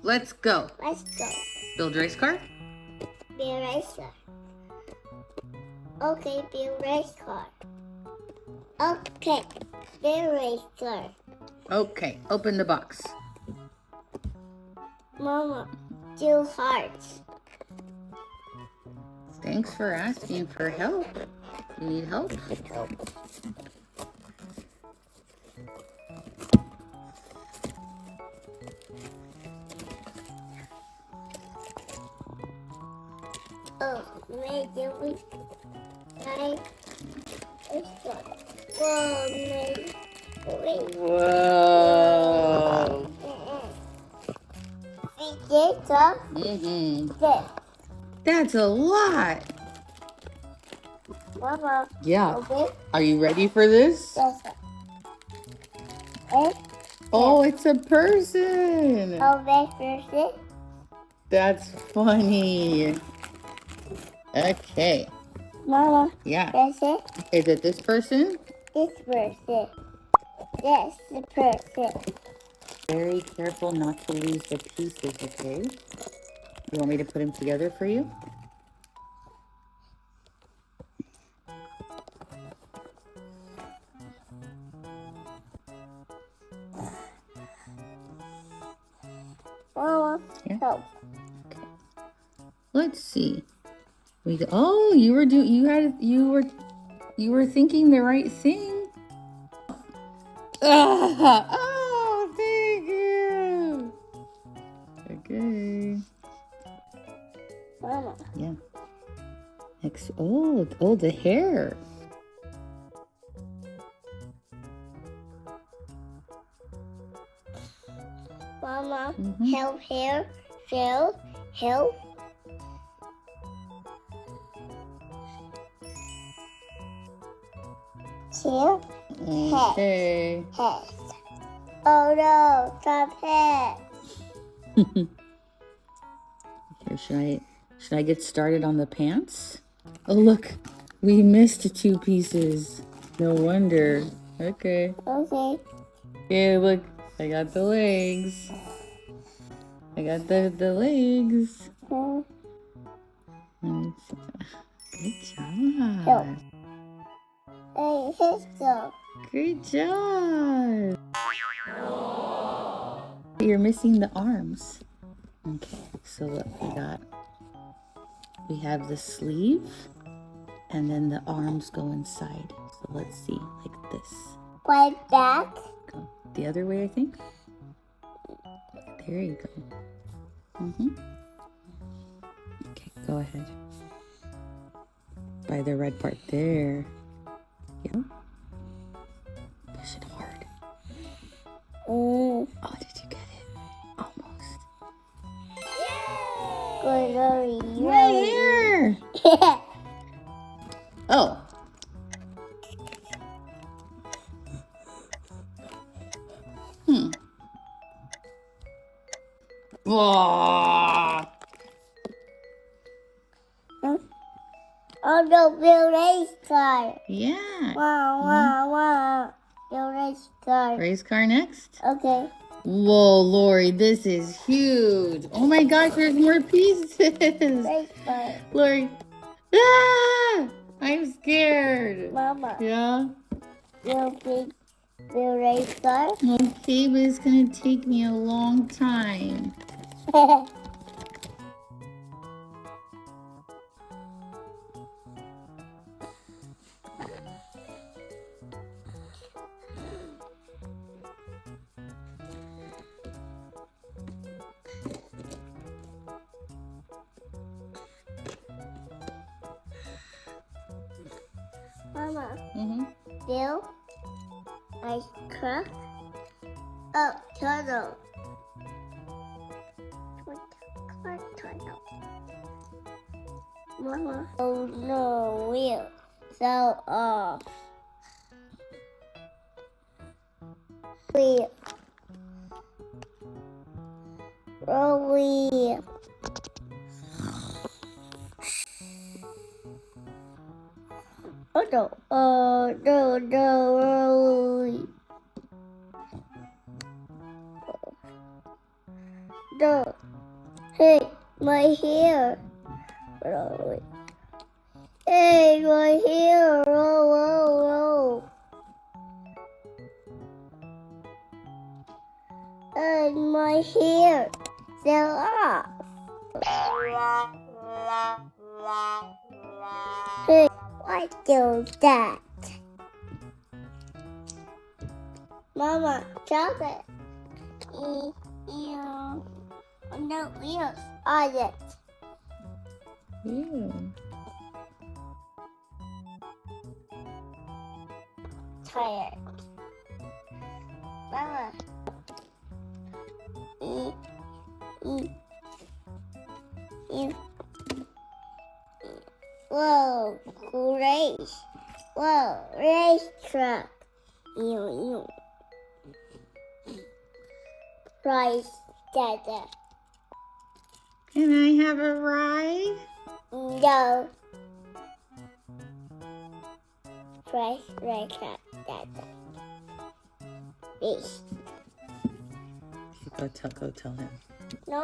Let's go. Let's go. Build race car? Build race car. Okay, build race car. Okay, build race car. Okay, open the box. Mama, do hearts. Thanks for asking for help. You need help? Oh, maybe we try this one. Whoa, maybe. Whoa. We did this. That's a lot. Mama. Yeah. Okay. Are you ready for this? Yes. Eh? Oh, it's a person. Oh, this is it. That's funny. Okay. Mama. Yeah. That's it. Is it this person? This person. Yes, the person. Very careful not to lose the pieces, okay? You want me to put them together for you? Mama, Yeah. help. Okay. Let's see. Oh, you were thinking the right thing. Oh, thank you. Okay. Mama. Yeah. Next. Oh, the hair. Mama, Mhm. help here. Help. Here. Okay. Head. Oh no, stop head. Here, should I get started on the pants? Oh, look. We missed 2 pieces. No wonder. Okay. Okay. Okay, look. I got the legs. I got the legs. Let me see. Good job. Hey, here's go. Great job. You're missing the arms. Okay, so look, we have the sleeve, and then the arms go inside. So let's see, like this. Right back. Go the other way, I think. There you go. Okay, go ahead. By the red part there. Yeah. Push it hard. Oh, did you get it? Almost. Good, Right here. Oh. Whoa. Oh no, build race car. Yeah. Wow. Build race car. Race car next. Okay. Whoa, Lori, this is huge. Oh my gosh, there's more pieces. Race car. Lori. Ah! I'm scared. Mama, Yeah. build race car. Okay, but it's gonna take me a long time. Mama, Mm-hmm. build ice truck. Oh, tunnel. Tunnel. Mama. Oh no, wheel. So off. Wheel. Roll wheel. Oh no, roll wheel. No. Hey, my hair. Hey, my hair. Oh. And my hair fell off. Hey, what is that? Mama, stop it. No wheels on it. Ew. Tired. Mama. Whoa, race. Whoa, race truck. Rice, Dada. Can I have a ride? No. Rice truck, Dada. Fish. Go tell him. No.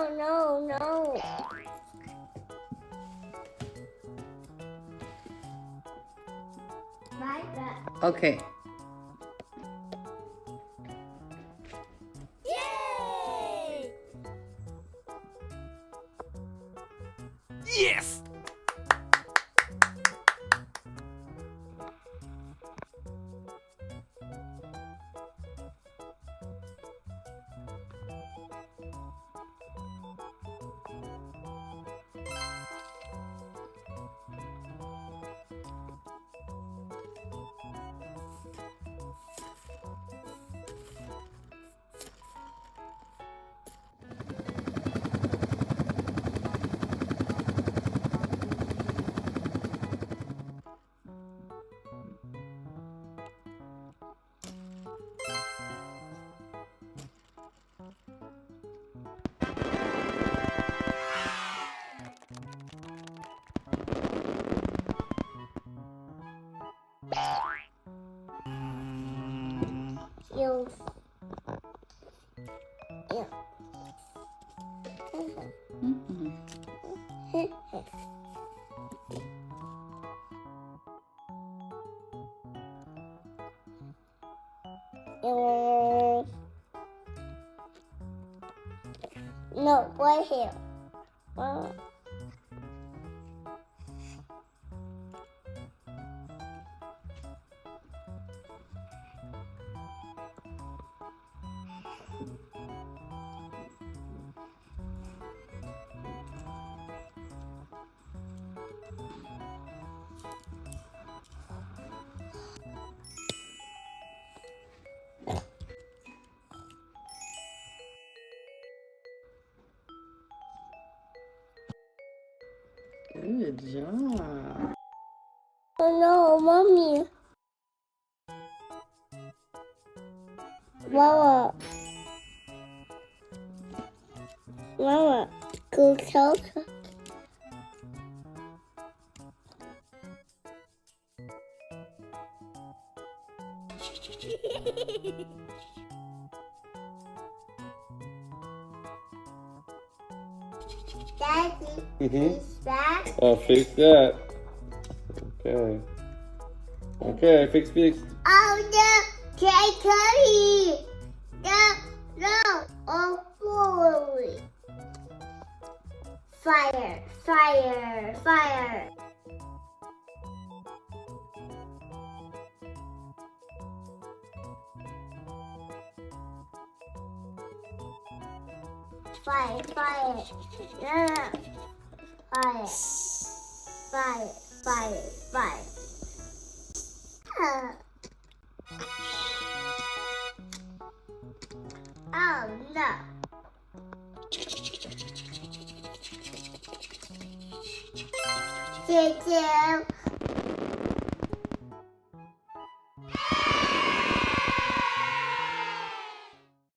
My bad. Okay. Yay! Yes! You. Mm-mm. No, right here. Good job. Oh no, Mommy. Mama, go tell her. Daddy, is that? I'll fix that. Okay. Okay, fix. Oh no, Cuddy. No, oh boy. Fire. Fire. Yeah. Fire. Oh no. Choo-choo.